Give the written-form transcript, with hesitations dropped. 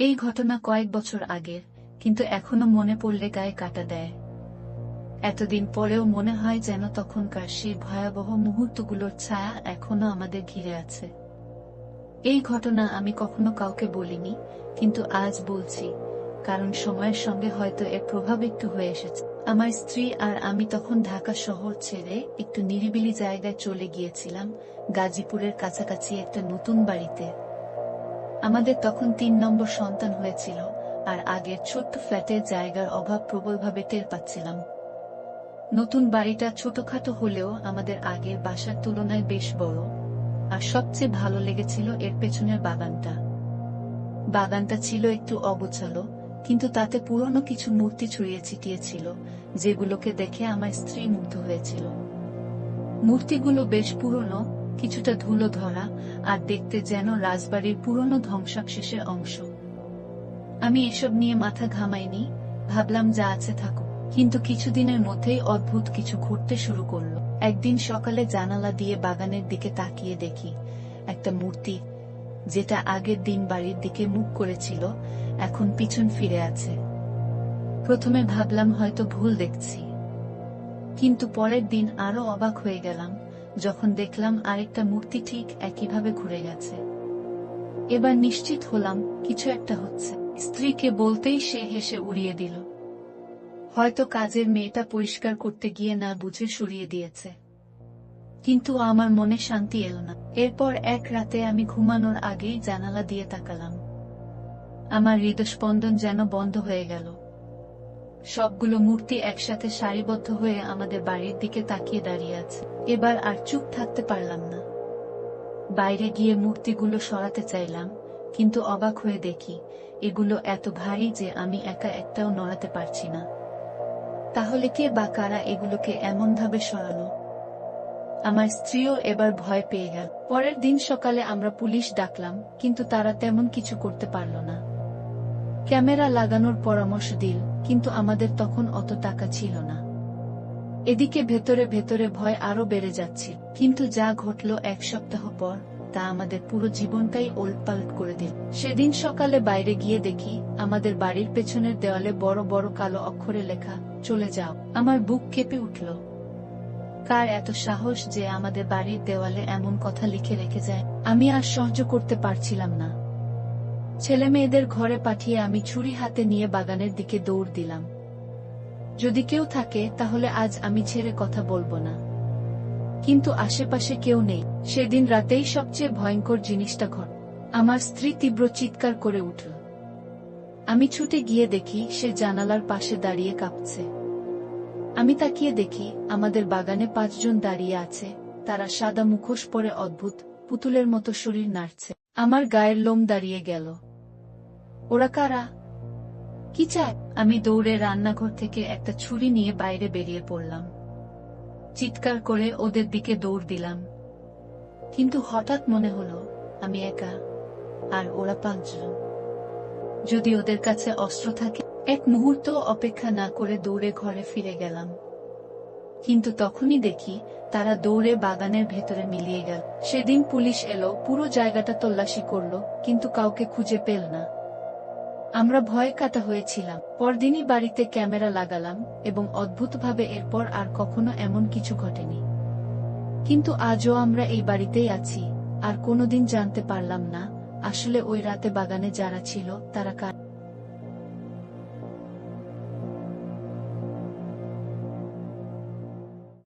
এই ঘটনা কয়েক বছর আগের, কিন্তু এখনো মনে পড়লে গায়ে কাঁটা দেয়। এতদিন পরেও মনে হয় যেন তখনকার সেই ভয়াবহ মুহূর্তগুলোর ছায়া এখনো আমাদের ঘিরে আছে। এই ঘটনা আমি কখনো কাউকে বলিনি, কিন্তু আজ বলছি, কারণ সময়ের সঙ্গে হয়তো এর প্রভাব একটু হয়ে এসেছে। আমার স্ত্রী আর আমি তখন ঢাকা শহর ছেড়ে একটু নিরিবিলি জায়গায় চলে গিয়েছিলাম, গাজীপুরের কাছাকাছি একটা নতুন বাড়িতে। আমাদের তখন ৩ নম্বর সন্তান হয়েছিল, আর আগের ছোট্ট ফ্ল্যাটের জায়গার অভাব প্রবলভাবে টের পাচ্ছিলাম। নতুন বাড়িটা ছোটখাটো হলেও আমাদের আগের বাসার তুলনায় বেশ বড়, আর সবচেয়ে ভালো লেগেছিল এর পেছনের বাগানটা। বাগানটা ছিল একটু অগোছালো, কিন্তু তাতে পুরনো কিছু মূর্তি ছড়িয়ে ছিটিয়ে ছিল, যেগুলোকে দেখে আমার স্ত্রী মুগ্ধ হয়েছিল। মূর্তিগুলো বেশ পুরনো, কিছুটা ধুলো ধরা, আর দেখতে যেন রাজবাড়ির পুরনো ধ্বংসাবশেষের অংশ। আমি এসব নিয়ে মাথা ঘামাইনি, ভাবলাম যা আছে থাকুক। কিন্তু কিছুদিনের মধ্যেই অদ্ভুত কিছু ঘটতে শুরু করলো। একদিন সকালে জানালা দিয়ে বাগানের দিকে তাকিয়ে দেখি একটা মূর্তি, যেটা আগের দিন বাড়ির দিকে মুখ করেছিল, এখন পিছন ফিরে আছে। প্রথমে ভাবলাম হয়তো ভুল দেখছি, কিন্তু পরের দিন আরো অবাক হয়ে গেলাম যখন দেখলাম আরেকটা মূর্তি ঠিক একইভাবে ঘুরে গেছে। এবার নিশ্চিত হলাম কিছু একটা হচ্ছে। স্ত্রীকে বলতেই সে হেসে উড়িয়ে দিল। হয়তো কাজের মেয়েটা পরিষ্কার করতে গিয়ে না বুঝে সরিয়ে দিয়েছে। কিন্তু আমার মনে শান্তি এলো না। এরপর এক রাতে আমি ঘুমানোর আগেই জানালা দিয়ে তাকালাম। আমার হৃদস্পন্দন যেন বন্ধ হয়ে গেল। সবগুলো মূর্তি একসাথে সারিবদ্ধ হয়ে আমাদের বাড়ির দিকে তাকিয়ে দাঁড়িয়ে আছে। এবার আর চুপ থাকতে পারলাম না। বাইরে গিয়ে মূর্তিগুলো সরাতে চাইলাম, কিন্তু অবাক হয়ে দেখি এগুলো এত ভারী যে আমি একা একটাও নড়াতে পারছি না। তাহলে কে বা কারা এগুলোকে এমনভাবে সরালো? আমার স্ত্রীও এবার ভয় পেয়ে গেল। পরের দিন সকালে আমরা পুলিশ ডাকলাম, কিন্তু তারা তেমন কিছু করতে পারল না। ক্যামেরা লাগানোর পরামর্শ দিল, কিন্তু আমাদের তখন অত টাকা ছিল না। এদিকে ভেতরে ভেতরে ভয় আরো বেড়ে যাচ্ছিল। কিন্তু যা ঘটল ১ সপ্তাহ পর, তা আমাদের পুরো জীবনটাই ওলটপালট করে দিল। সেদিন সকালে বাইরে গিয়ে দেখি আমাদের বাড়ির পেছনের দেওয়ালে বড় বড় কালো অক্ষরে লেখা, চলে যাও। আমার বুক কেঁপে উঠল। কার এত সাহস যে আমাদের বাড়ির দেওয়ালে এমন কথা লিখে রেখে যায়? আমি আর সহ্য করতে পারছিলাম না। ছেলে মেয়েদের ঘরে পাঠিয়ে আমি ছুরি হাতে নিয়ে বাগানের দিকে দৌড় দিলাম। যদি কেউ থাকে তাহলে আজ আমি ছেড়ে কথা বলবো না। কিন্তু আশেপাশে কেউ নেই। সেদিন রাতেই সবচেয়ে ভয়ঙ্কর জিনিসটা ঘটে। আমার স্ত্রী তীব্র চিৎকার করে উঠল। আমি ছুটে গিয়ে দেখি সে জানালার পাশে দাঁড়িয়ে কাঁপছে। আমি তাকিয়ে দেখি আমাদের বাগানে ৫ জন দাঁড়িয়ে আছে, তারা সাদা মুখোশ পরে অদ্ভুত পুতুলের মতো শরীর নাড়ছে। আমার গায়ের লোম দাঁড়িয়ে গেল। ওরা কারা? কি চায়? আমি দৌড়ে রান্নাঘর থেকে একটা ছুরি নিয়ে বাইরে বেরিয়ে পড়লাম। চিৎকার করে ওদের দিকে দৌড় দিলাম। কিন্তু হঠাৎ মনে হলো আমি একা, আর ওরা ৫ জন। যদি ওদের কাছে অস্ত্র থাকে? এক মুহূর্ত অপেক্ষা না করে দৌড়ে ঘরে ফিরে গেলাম। কিন্তু তখনই দেখি তারা দৌড়ে বাগানের ভেতরে মিলিয়ে গেল। সেদিন পুলিশ এলো, পুরো জায়গাটা তল্লাশি করলো, কিন্তু কাউকে খুঁজে পেল না। আমরা ভয়ে কাটা হয়েছিলাম। পরদিনই বাড়িতে ক্যামেরা লাগালাম, এবং অদ্ভুতভাবে এরপর আর কখনো এমন কিছু ঘটেনি। কিন্তু আজও আমরা এই বাড়িতেই আছি, আর কোনোদিন জানতে পারলাম না আসলে ওই রাতে বাগানে যারা ছিল তারা কারা।